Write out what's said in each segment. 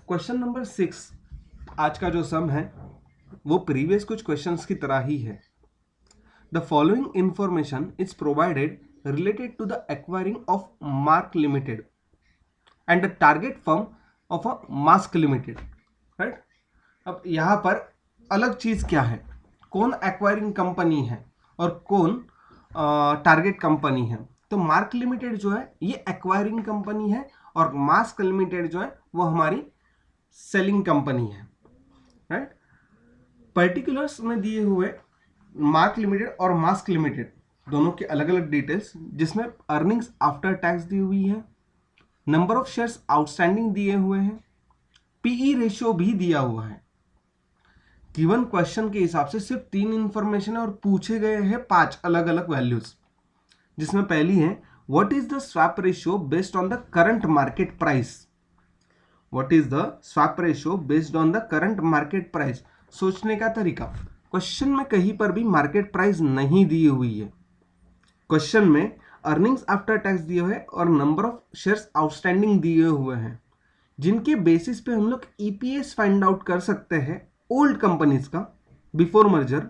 Question number 6 आज का जो सम है वो प्रीवियस कुछ क्वेश्चंस की तरह ही है। The following information is provided related to the acquiring of Mark Limited and the target firm of a Mask Limited. Right, अब यहाँ पर अलग चीज क्या है, कौन एक्वायरिंग कंपनी है और कौन टारगेट कंपनी है। तो मार्क लिमिटेड जो है ये एक्वायरिंग कंपनी है और मास्क लिमिटेड जो है वो हमारी सेलिंग कंपनी है। राइट, पर्टिकुलर्स में दिए हुए मार्क लिमिटेड और मास्क लिमिटेड दोनों के अलग अलग डिटेल्स, जिसमें अर्निंग्स आफ्टर टैक्स दी हुई है, नंबर ऑफ शेयर्स आउटस्टैंडिंग दिए हुए हैं, पीई रेशियो भी दिया हुआ है। गिवन क्वेश्चन के हिसाब से सिर्फ 3 इंफॉर्मेशन है और पूछे गए हैं 5 अलग अलग वैल्यूज, जिसमें पहली है what is the swap ratio based on the current market price. What is the swap ratio based on the current market price. सोचने का तरीका, क्वेश्चन में कहीं पर भी मार्केट प्राइस नहीं दी हुई है। क्वेश्चन में अर्निंग्स आफ्टर टैक्स दिए हुए और नंबर ऑफ शेयर्स आउटस्टैंडिंग दिए हुए हैं, जिनके बेसिस पे हम लोग ईपीएस फाइंड आउट कर सकते हैं ओल्ड कंपनीज का बिफोर मर्जर।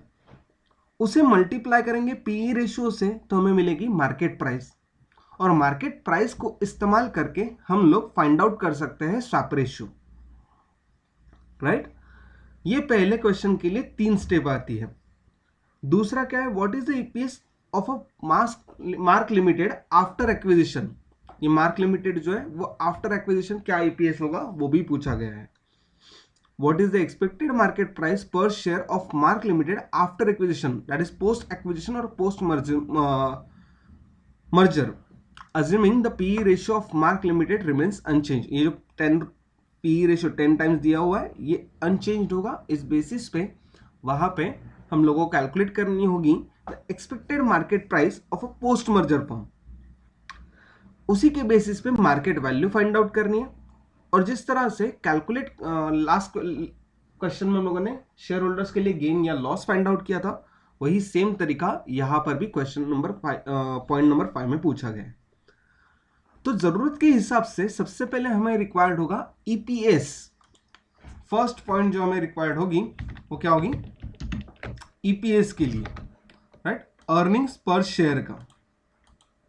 उसे मल्टीप्लाई करेंगे पीई रेशियो से तो हमें मिलेगी मार्केट प्राइस, और मार्केट प्राइस को इस्तेमाल करके हम लोग फाइंड आउट कर सकते हैं स्वैप रेशियो। राइट, ये पहले क्वेश्चन के लिए 3 स्टेप आती है। दूसरा क्या है, what is the EPS of a mark Limited after acquisition. ये मार्क लिमिटेड जो है वो आफ्टर एक्विजिशन क्या ईपीएस होगा वो भी पूछा गया है। What is the expected market price per share of Mark Limited after acquisition, that is post acquisition और post merger assuming the PE ratio of Mark Limited remains unchanged। ये जो 10 PE ratio 10 टाइम्स दिया हुआ है ये unchanged होगा। इस basis पे वहां पे हम लोगों को कैलकुलेट करनी होगी the expected market price of a post merger firm. उसी के बेसिस पे मार्केट वैल्यू फाइंड आउट करनी है। और जिस तरह से कैलकुलेट लास्ट क्वेश्चन में हम लोगों ने शेयर होल्डर्स के लिए गेन या लॉस फाइंड आउट किया था, वही सेम तरीका यहां पर भी क्वेश्चन नंबर पॉइंट नंबर 5 में पूछा गया है। तो जरूरत के हिसाब से सबसे पहले हमें रिक्वायर्ड होगा ईपीएस। फर्स्ट पॉइंट जो हमें रिक्वायर्ड होगी वो क्या होगी, ईपीएस के लिए। राइट, अर्निंग्स पर शेयर का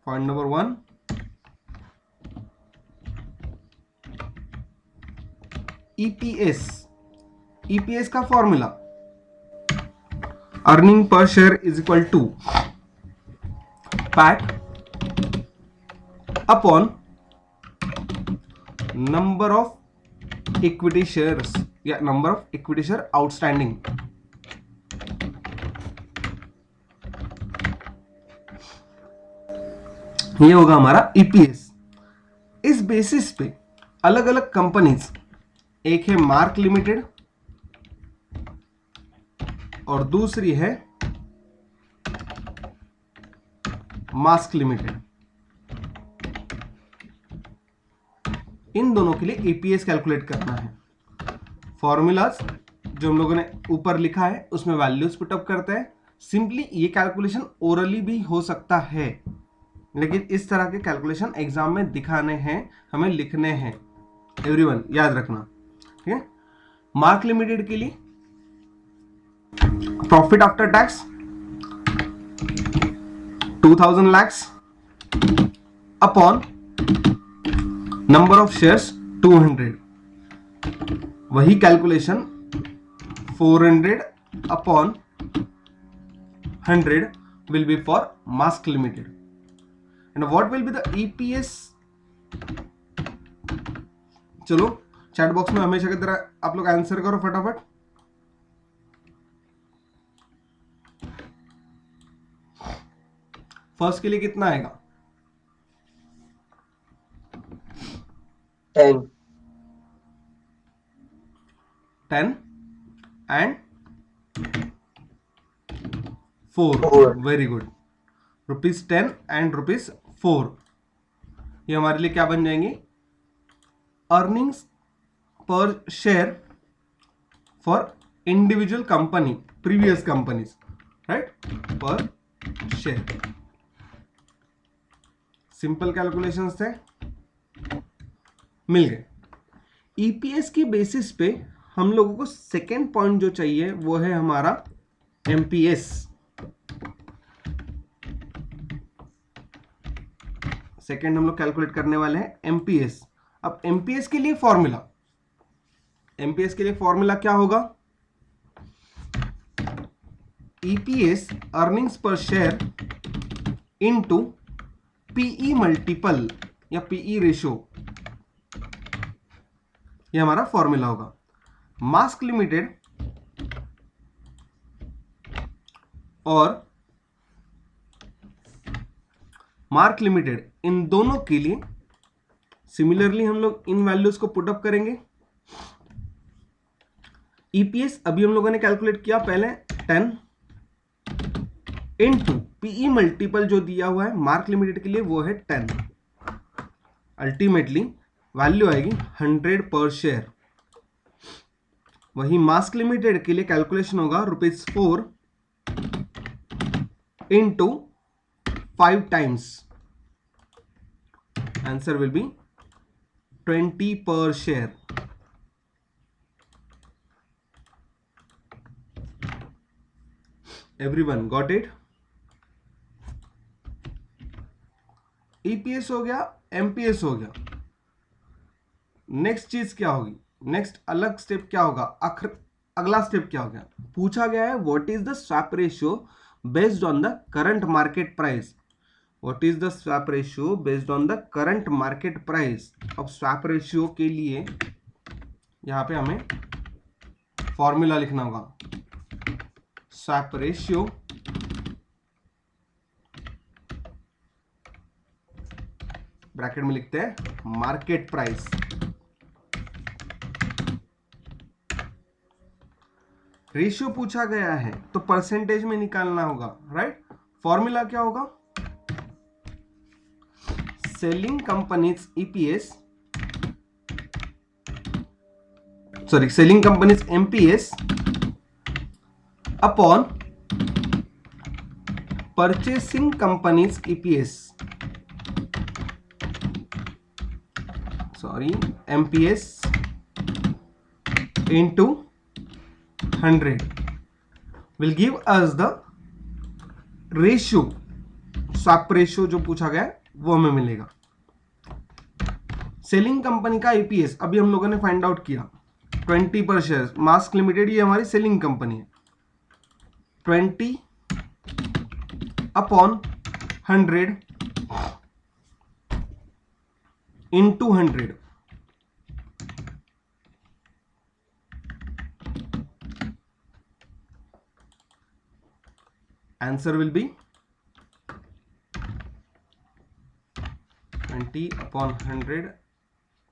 पॉइंट नंबर 1, ईपीएस। ईपीएस का formula earning per share is equal to PAT upon number of equity shares या number of equity share outstanding. ये होगा हमारा ईपीएस। इस बेसिस पे अलग अलग कंपनीज, एक है मार्क लिमिटेड और दूसरी है मास्क लिमिटेड, इन दोनों के लिए ईपीएस कैलकुलेट करना है। फॉर्मूलाज जो हम लोगों ने ऊपर लिखा है उसमें वैल्यूज पुटअप करते हैं। सिंपली ये कैलकुलेशन ओरली भी हो सकता है, लेकिन इस तरह के कैलकुलेशन एग्जाम में दिखाने हैं, हमें लिखने हैं। एवरीवन याद रखना, ठीक है। मार्क लिमिटेड के लिए profit after tax 2000 lakhs upon number of shares 200। वही calculation 400 upon 100 will be for Mask Limited. And what will be the EPS? चलो चैट बॉक्स में हमेशा की तरह आप लोग आंसर करो फटाफट। फर्स्ट के लिए कितना आएगा? 10 and 4। Very good, ₹10 and ₹4। ये हमारे लिए क्या बन जाएंगे, earnings per share for individual company, previous companies. Right, पर शेयर। सिंपल कैलकुलेशंस थे, मिल गए। ईपीएस की बेसिस पे हम लोगों को सेकेंड पॉइंट जो चाहिए वो है हमारा एमपीएस। सेकेंड हम लोग कैलकुलेट करने वाले हैं एमपीएस। अब एमपीएस के लिए फॉर्मूला, एमपीएस के लिए फॉर्मूला क्या होगा? EPS earnings per share into PE multiple या पीई रेशियो, ये हमारा फॉर्मूला होगा। मास्क लिमिटेड और मार्क लिमिटेड, इन दोनों के लिए सिमिलरली हम लोग इन वैल्यूज को पुट अप करेंगे। ईपीएस अभी हम लोगों ने कैलकुलेट किया पहले 10 इनटू पीई मल्टीपल जो दिया हुआ है मार्क लिमिटेड के लिए वो है 10, अल्टीमेटली वैल्यू आएगी 100 पर शेयर। वही मास्क लिमिटेड के लिए कैलकुलेशन होगा ₹4 into 5 times, answer will be 20 पर share. Everyone got it? EPS हो गया, एमपीएस हो गया। नेक्स्ट चीज क्या होगी? नेक्स्ट अलग स्टेप क्या होगा? अगला स्टेप क्या हो गया? पूछा गया है what is the swap ratio based on the current market price. What is the swap ratio based on the current market price. अब स्वैप रेशियो के लिए यहां पे हमें फॉर्मूला लिखना होगा। स्वैप रेशियो ब्रैकेट में लिखते हैं मार्केट प्राइस। रेशियो पूछा गया है तो परसेंटेज में निकालना होगा, राइट? फॉर्मूला क्या होगा? Selling companies EPS, sorry selling companies MPS upon purchasing companies EPS, sorry MPS into 100 will give us the ratio, swap ratio जो पूछा गया वो हमें मिलेगा। सेलिंग कंपनी का ईपीएस अभी हम लोगों ने फाइंड आउट किया 20 पर शेयर। मास्क लिमिटेड ये हमारी सेलिंग कंपनी है। 20 upon 100 into 100, answer will be 20 upon 100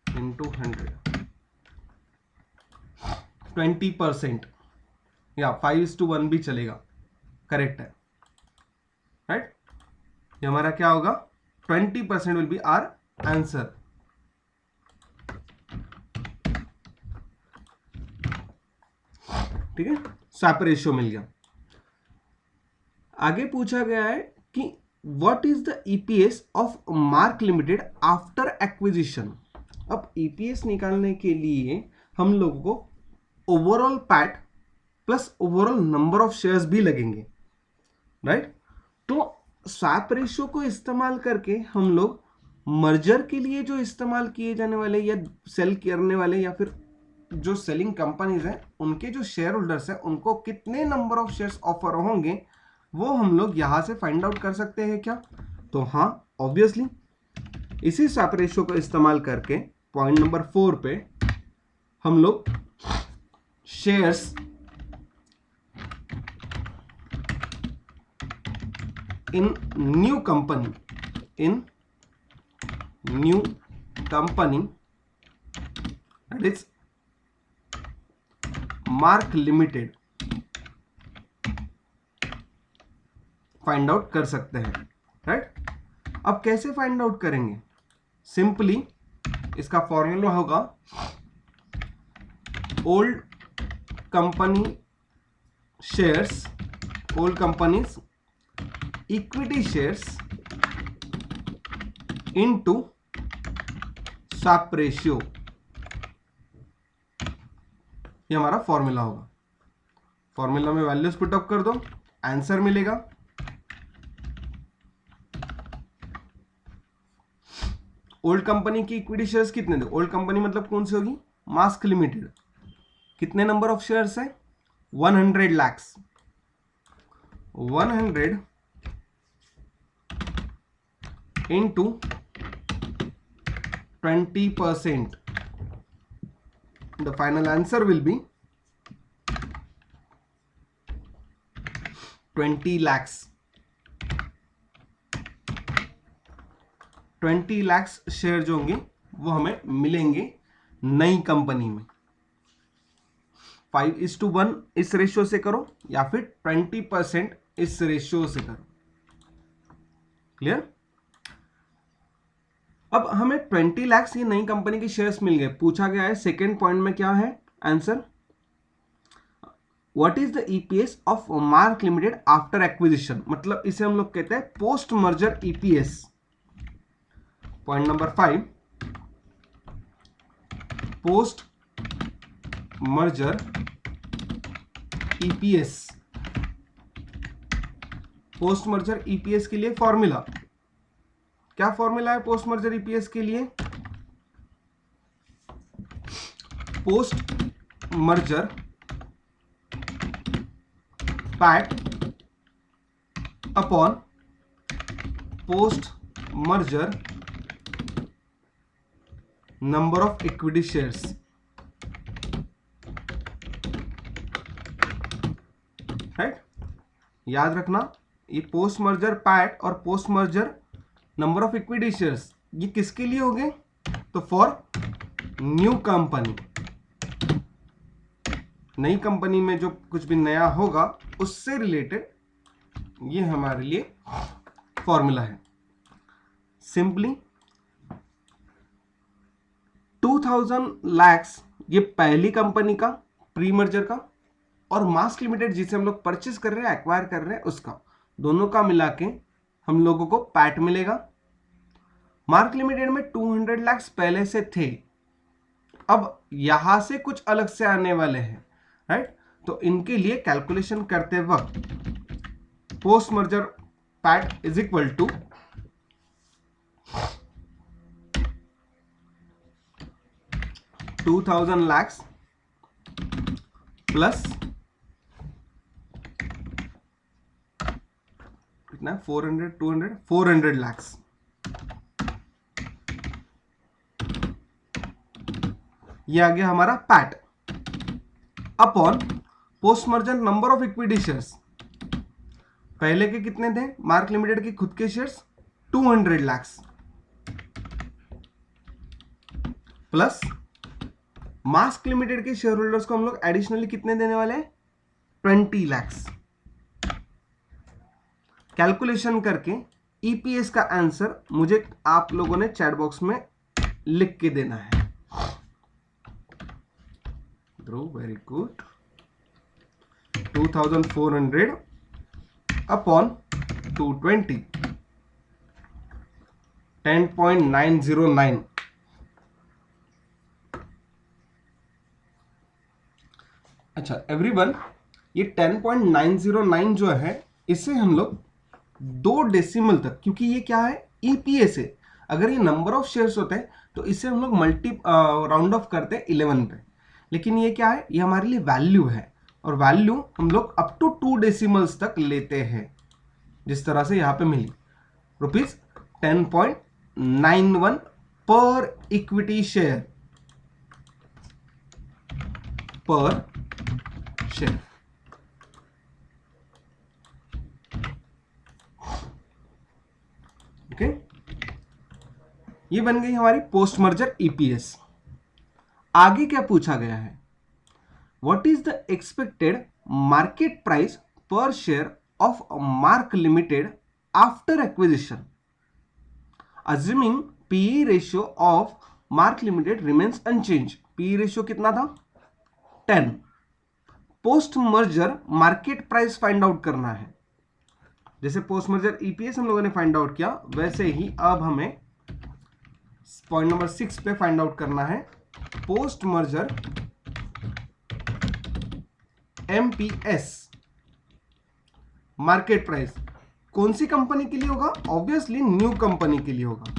into 100, 20% या 5:1 भी चलेगा, करेक्ट है, राइट? ये हमारा क्या होगा? 20% विल बी आर आंसर। ठीक है, स्वैप रेशियो मिल गया। आगे पूछा गया है कि what is the EPS of Mark Limited after acquisition. अब ईपीएस निकालने के लिए हम लोगों को overall PAT plus overall number of shares भी लगेंगे, राइट? तो स्वैप रेशियो को इस्तेमाल करके हम लोग मर्जर के लिए जो इस्तेमाल किए जाने वाले या सेल करने वाले या फिर जो सेलिंग कंपनीज हैं उनके जो शेयर होल्डर्स हैं उनको कितने नंबर ऑफ शेयर्स ऑफर होंगे वो हम लोग यहां से फाइंड आउट कर सकते हैं क्या? तो हाँ, ऑब्वियसली इसी स्वैप रेशियो को इस्तेमाल करके पॉइंट नंबर 4 पे हम लोग shares in new company that is mark limited find out कर सकते हैं, राइट? अब कैसे फाइंड आउट करेंगे? सिंपली इसका फॉर्मूला होगा old company shares, old companies equity shares into swap ratio. ये हमारा फॉर्मूला होगा। फॉर्मूला में वैल्यूज पुटअप कर दो, आंसर मिलेगा। ओल्ड कंपनी की इक्विटी शेयर्स कितने थे? ओल्ड कंपनी मतलब कौन सी होगी? Mask limited. कितने नंबर ऑफ शेयर्स है? 100 lakhs। 100 into 20%. The final answer will be 20 lakhs। 20 lakhs share जो होंगे वो हमें मिलेंगे नई कंपनी में। 5:1 इस रेशियो से करो या फिर 20% इस रेशियो से करो। क्लियर? अब हमें 20 lakhs ये नई कंपनी के शेयर्स मिल गए। पूछा गया है सेकेंड पॉइंट में क्या है answer? What is the EPS of Mark Limited after acquisition, मतलब इसे हम लोग कहते हैं post merger EPS. Point number 5, post merger EPS. Post merger EPS के लिए फॉर्मूला क्या? फॉर्मूला है पोस्ट मर्जर ईपीएस के लिए? Post merger PAT upon post merger number of equity shares. Right, याद रखना ये पोस्ट मर्जर पैट और post merger number of equity shares ये किसके लिए होंगे? तो फॉर न्यू कंपनी। नई कंपनी में जो कुछ भी नया होगा उससे रिलेटेड ये हमारे लिए फॉर्मूला है। सिंपली 2000 lakhs ये पहली कंपनी का प्री मर्जर का, और मास्क लिमिटेड जिसे हम लोग परचेज कर रहे हैं, एक्वायर कर रहे हैं, उसका दोनों का मिला के हम लोगों को पैट मिलेगा। मार्क लिमिटेड में 200 lakhs पहले से थे, अब यहां से कुछ अलग से आने वाले हैं। राइट, तो इनके लिए कैलकुलेशन करते वक्त post merger PAT is equal to 2000 lakhs plus कितना? 400 lakhs। ये आ गया हमारा PAT upon post merger number of equity shares. पहले के कितने थे मार्क लिमिटेड के खुद के shares? 200 lakhs plus Mask Limited के शेयर होल्डर्स को हम लोग एडिशनली कितने देने वाले हैं? 20 lakhs। कैलकुलेशन करके ईपीएस का आंसर मुझे आप लोगों ने चैट बॉक्स में लिख के देना है। Bro very good. 2400 अपॉन 220, 10.909। अच्छा एवरीवन, ये 10.909 जो है इसे हम लोग 2 डेसिमल तक, क्योंकि ये क्या है ईपीएस है, अगर ये नंबर ऑफ शेयर्स होते हैं तो इसे हम लोग राउंड ऑफ करते हैं 11 पे, लेकिन ये क्या है, ये हमारे लिए वैल्यू है, और वैल्यू हम लोग अप टू 2 डेसिमल्स तक लेते हैं, जिस तरह से यहाँ पे मिली ₹10.91 पर इक्विटी शेयर पर शेयर। ओके, ये बन गई हमारी पोस्ट मर्जर ईपीएस। आगे क्या पूछा गया है? What is the expected market price per share of Mark Limited after acquisition assuming PE ratio of Mark Limited remains unchanged. PE ratio कितना था? 10। Post merger market price find out करना है। जैसे पोस्ट मर्जर ईपीएस हम लोगों ने find out किया, वैसे ही अब हमें पॉइंट नंबर 6 पे फाइंड आउट करना है post merger MPS market price कौन सी कंपनी के लिए होगा? ऑब्वियसली न्यू कंपनी के लिए होगा।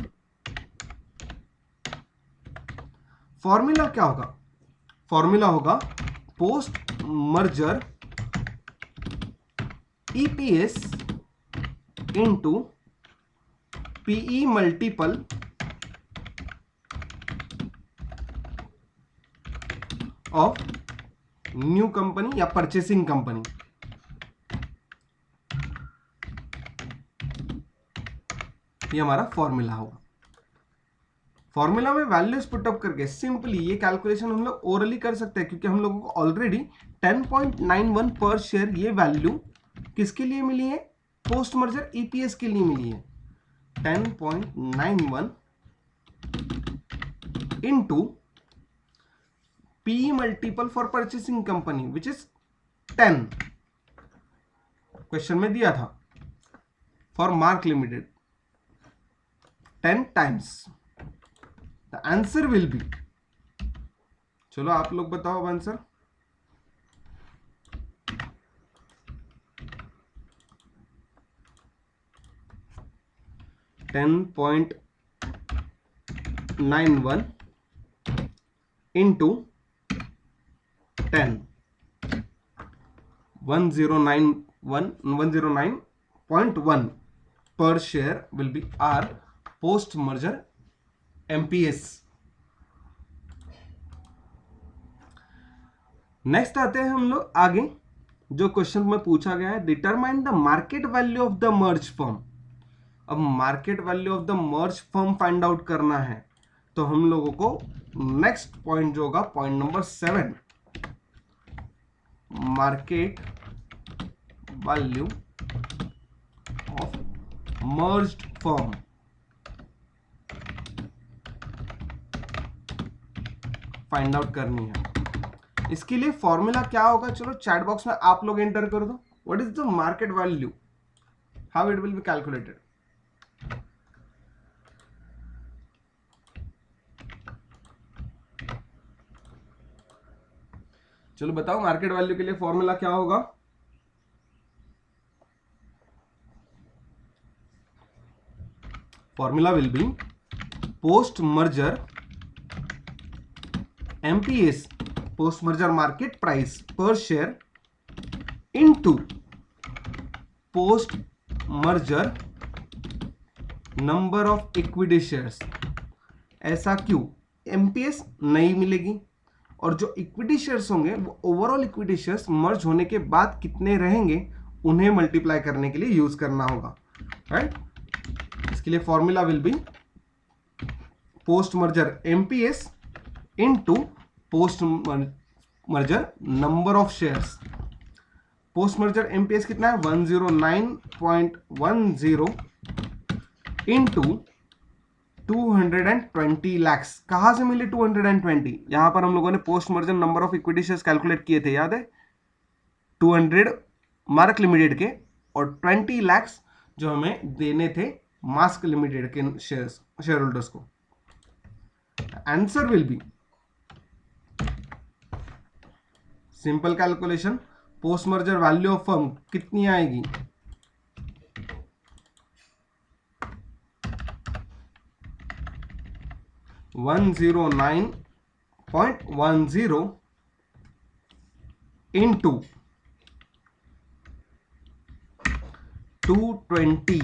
फॉर्मूला क्या होगा? फॉर्मूला होगा post merger EPS into PE multiple of new company या परचेसिंग कंपनी। ये हमारा फॉर्मूला होगा। फॉर्मूला में वैल्यूज पुटअप करके सिंपली ये कैलकुलेशन हम लोग ओरली कर सकते हैं, क्योंकि हम लोगों को ऑलरेडी 10.91 पर शेयर ये वैल्यू किसके लिए मिली है? पोस्ट मर्जर EPS के लिए मिली है। 10.91 into PE multiple for purchasing company which is 10, question में दिया था for mark limited 10 times। The answer will be, चलो आप लोग बताओ answer. $10.91 into 10, 109.1 per share will be our post merger MPS। Next आते हैं हम लोग आगे, जो क्वेश्चन में पूछा गया है, determine the market value of the merge firm. अब market value of the merge firm find out करना है, तो हम लोगों को नेक्स्ट पॉइंट जो होगा point number 7, market value of merged firm find out करनी है। इसके लिए फॉर्मूला क्या होगा? चलो चैट बॉक्स में आप लोग एंटर कर दो। What is the market value, how it will be calculated? चलो बताओ मार्केट वैल्यू के लिए फॉर्मूला क्या होगा? Formula will be post merger MPS, post merger market price per share into post merger number of equity shares. ऐसा क्यों? MPS नहीं मिलेगी और जो इक्विटी शेयर्स होंगे वो ओवरऑल इक्विटी शेयर्स मर्ज होने के बाद कितने रहेंगे उन्हें मल्टीप्लाई करने के लिए यूज करना होगा, राइट? इसके लिए formula will be post merger MPS into post merger number of shares. Post merger MPS कितना है? 109.10 इंटू 220 lakhs। कहां से मिले 220? यहां पर हम लोगों ने post merger number of equity shares calculate किए थे, याद है? 200 मार्क लिमिटेड के और 20 lakhs जो हमें देने थे मास्क लिमिटेड के शेयर होल्डर्स को। Answer will be simple calculation, post merger value of firm कितनी आएगी? $109.10 इंटू 220।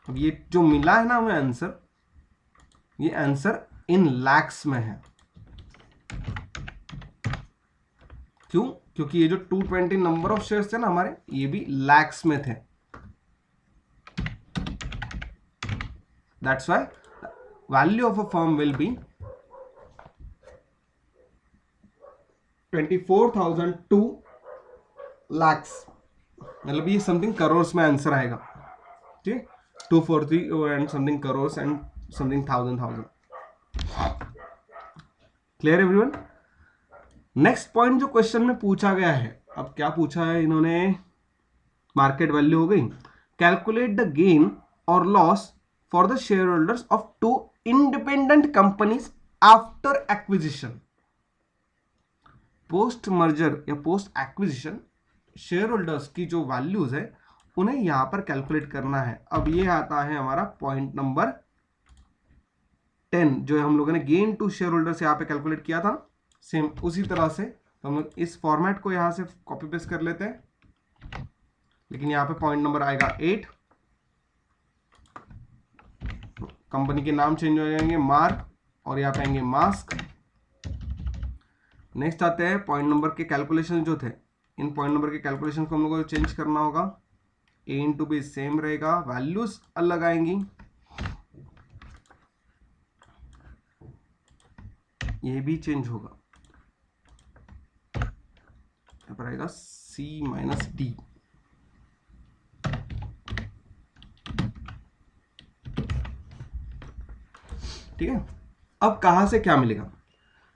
अब ये जो मिला है ना हमें आंसर, ये आंसर इन लैक्स में है। क्यों? क्योंकि ये जो 220 नंबर ऑफ शेयर्स थे ना हमारे, ये भी लैक्स में थे। That's why value of a firm will be 24,002 lakhs। मतलब ये समथिंग करोड़ में आंसर आएगा, ठीक? 240 and something crore and something thousand. Clear everyone? Next point जो क्वेश्चन में पूछा गया है, अब क्या पूछा है इन्होंने? मार्केट वैल्यू हो गई। कैलकुलेट द गेन और loss for the share holders of 2 independent companies after acquisition. Post merger या पोस्ट एक्विजिशन शेयर होल्डर्स की जो वैल्यूज है उन्हें यहां पर कैलकुलेट करना है। अब ये आता है हमारा पॉइंट नंबर 10 जो हम लोगों ने गेन टू शेयर होल्डर्स यहाँ पे कैलकुलेट किया था, सेम उसी तरह से तो हम लोग इस फॉर्मेट को यहां से कॉपी पेस्ट कर लेते हैं। लेकिन यहाँ पे पॉइंट नंबर आएगा 8, कंपनी के नाम चेंज हो जाएंगे मार्क, और यहाँ पे आएंगे मास्क। नेक्स्ट आते हैं पॉइंट नंबर के कैलकुलेशन जो थे, इन पॉइंट नंबर के कैलकुलेशन को हम लोगों को चेंज करना होगा। ए इंटू बी सेम रहेगा, वैल्यूज अलग आएंगी, ये भी चेंज होगा, यहाँ पर आएगा सी माइनस डी। ठीक है, अब कहां से क्या मिलेगा?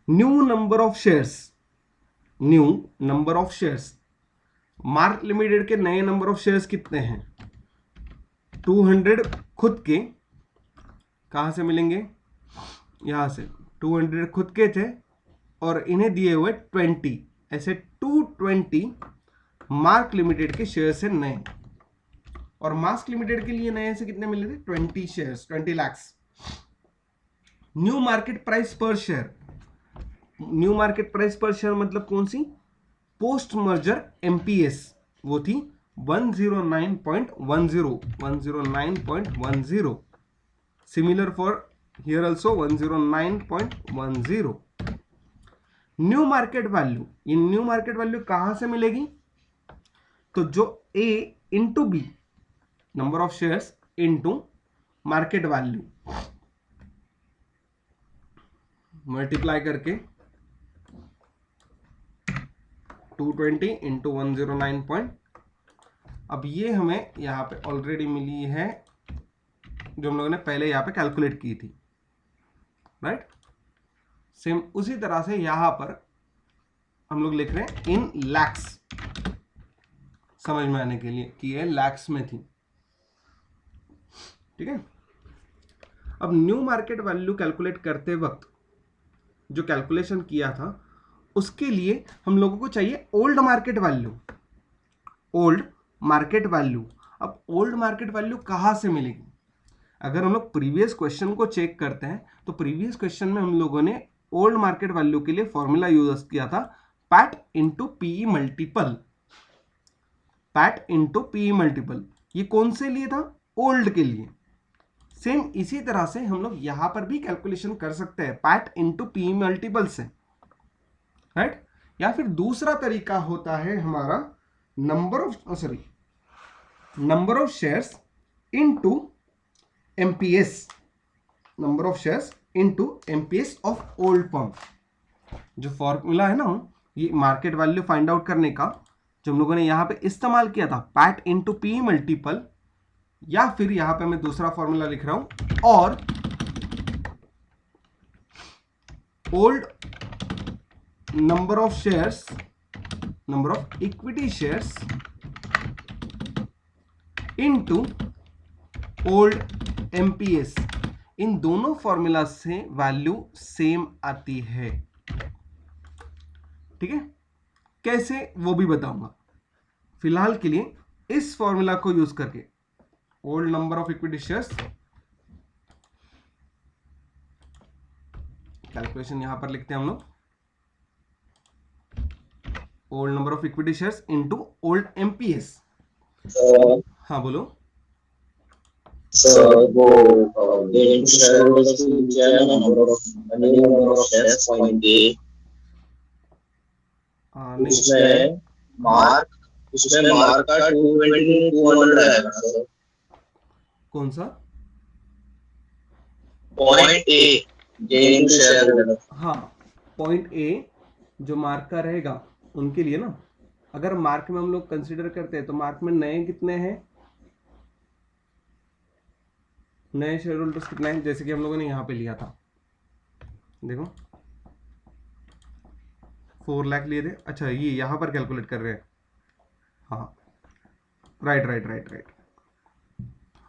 New number of shares, new number of shares, mark Limited के नए नंबर ऑफ शेयर्स कितने हैं? 200 खुद के, कहां से मिलेंगे? यहां से 200 खुद के थे और इन्हें दिए हुए 20, ऐसे 220 मार्क लिमिटेड के शेयर से नए, और मास्क लिमिटेड के लिए नए से कितने मिले थे? 20 shares, 20 lakhs. New market price per share, new market price per share मतलब कौन सी? पोस्ट मर्जर एमपीएस, वो थी 109.10, 109.10। Similar for here also 109.10। New market value, ये न्यू मार्केट वैल्यू कहां से मिलेगी? तो जो A into B, number of shares into market value, multiply करके 220 इंटू 109 अब ये हमें यहाँ पे ऑलरेडी मिली है जो हम लोगों ने पहले यहाँ पे कैलकुलेट की थी, राइट। सेम उसी तरह से यहाँ पर हम लोग लिख रहे हैं इन लैक्स, समझ में आने के लिए कि ये लैक्स में थी। ठीक है, अब न्यू मार्केट वैल्यू कैलकुलेट करते वक्त जो कैलकुलेशन किया था उसके लिए हम लोगों को चाहिए old market value, old market value. अब ओल्ड मार्केट वैल्यू कहां से मिलेगी? अगर हम लोग प्रीवियस क्वेश्चन को चेक करते हैं तो प्रीवियस क्वेश्चन में हम लोगों ने ओल्ड मार्केट वैल्यू के लिए फॉर्मूला यूज किया था PAT into PE multiple, PAT into PE multiple. ये कौन से लिए था? ओल्ड के लिए। सेम इसी तरह से हम लोग यहां पर भी कैलकुलेशन कर सकते हैं पैट इंटू पीई मल्टीपल से, राइट। या फिर दूसरा तरीका होता है हमारा number of shares into MPS, number of shares into MPS of old firm. जो फॉर्मूला है ना ये मार्केट वैल्यू फाइंड आउट करने का, जो हम लोगों ने यहां पे इस्तेमाल किया था पैट इंटू पी मल्टीपल, या फिर यहां पे मैं दूसरा फॉर्मूला लिख रहा हूं और old number of shares, number of equity shares into old MPS. इन दोनों फॉर्मूला से वैल्यू सेम आती है। ठीक है, कैसे वो भी बताऊंगा। फिलहाल के लिए इस फॉर्मूला को यूज करके old number of equity shares, calculation यहां पर लिखते हैं हम लोग, old number of equity shares into old MPS. हाँ बोलो सर। वो गेन टू शेयर होल्डर्स की क्या है? Number of shares point A, उसमें मार्क का 220 200 आएगा सर। कौन सा? Point A, gain to share holders. हाँ, पॉइंट ए जो मार्क का रहेगा उनके लिए ना, अगर मार्क में हम लोग कंसीडर करते हैं तो मार्क में नए कितने हैं, नए शेयर होल्डर्स कितने हैं? जैसे कि हम लोगों ने यहां पे लिया था, देखो 4 लाख लिए थे। अच्छा ये यहां पर कैलकुलेट कर रहे हैं, हाँ राइट।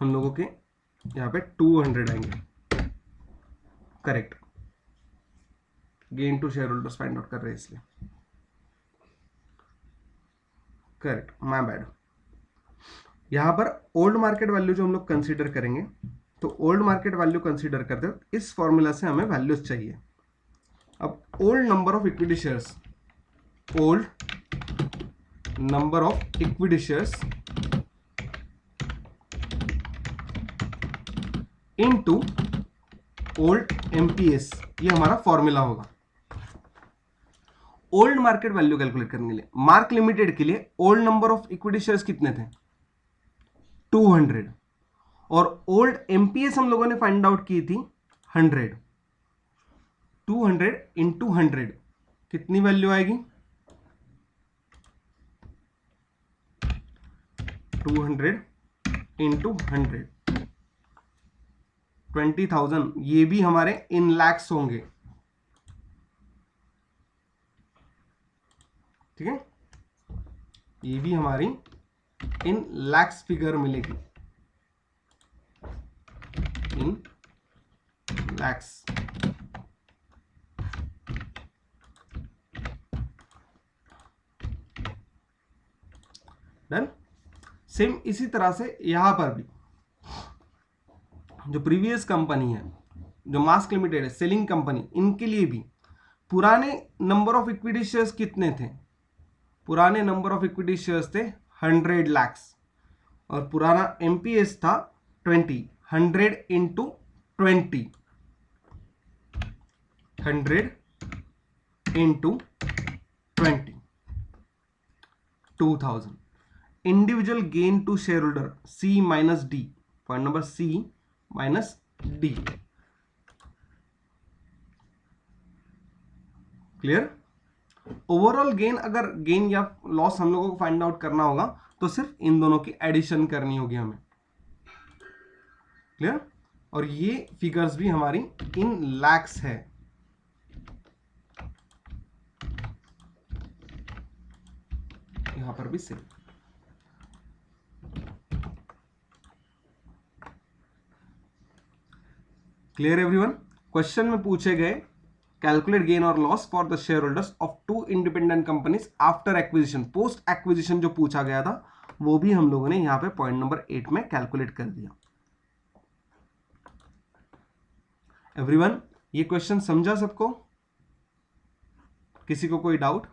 हम लोगों के यहाँ पे 200 आएंगे, correct. Gain to share holders find out कर रहे हैं इसलिए। Correct, my bad. यहाँ पर ओल्ड मार्केट वैल्यू जो हम लोग कंसीडर करेंगे, तो ओल्ड मार्केट वैल्यू कंसीडर करते हो, इस फॉर्मूला से हमें वैल्यूज चाहिए। अब old number of equity shares, old number of equity shares into old MPS, ये हमारा फॉर्मूला होगा। ओल्ड मार्केट वैल्यू कैलकुलेट करने के लिए मार्क लिमिटेड के लिए old number of equity shares कितने थे? 200, और ओल्ड एमपीएस हम लोगों ने फाइंड आउट की थी 100। 200 इंटू 100 कितनी वैल्यू आएगी? 200 इंटू 100 20,000। ये भी हमारे इन लैक्स होंगे, ठीक है, ये भी हमारी इन लैक्स फिगर मिलेगी, इन लैक्स। डन। सेम इसी तरह से यहां पर भी जो प्रीवियस कंपनी है, जो मास्क लिमिटेड है, सेलिंग कंपनी, इनके लिए भी पुराने नंबर ऑफ इक्विटी शेयर्स कितने थे? पुराने नंबर ऑफ इक्विटी शेयर्स थे 100 लैक्स, और पुराना एमपीएस था 20। 100 into 20, 100 into 20, 2000। Individual gain to share holder C minus D, point number C minus D. Clear? Overall gain, अगर गेन या लॉस हम लोगों को फाइंड आउट करना होगा तो सिर्फ इन दोनों की एडिशन करनी होगी हमें। क्लियर? और ये फिगर्स भी हमारी इन लैक्स है। यहां पर भी सेम। Clear everyone? क्वेश्चन में पूछे गए कैलकुलेट गेन और loss for the share holders of two independent companies after acquisition, post acquisition जो पूछा गया था वो भी हम लोगों ने यहां पे पॉइंट नंबर 8 में कैलकुलेट कर दिया। एवरीवन, ये क्वेश्चन समझा सबको? किसी को कोई डाउट?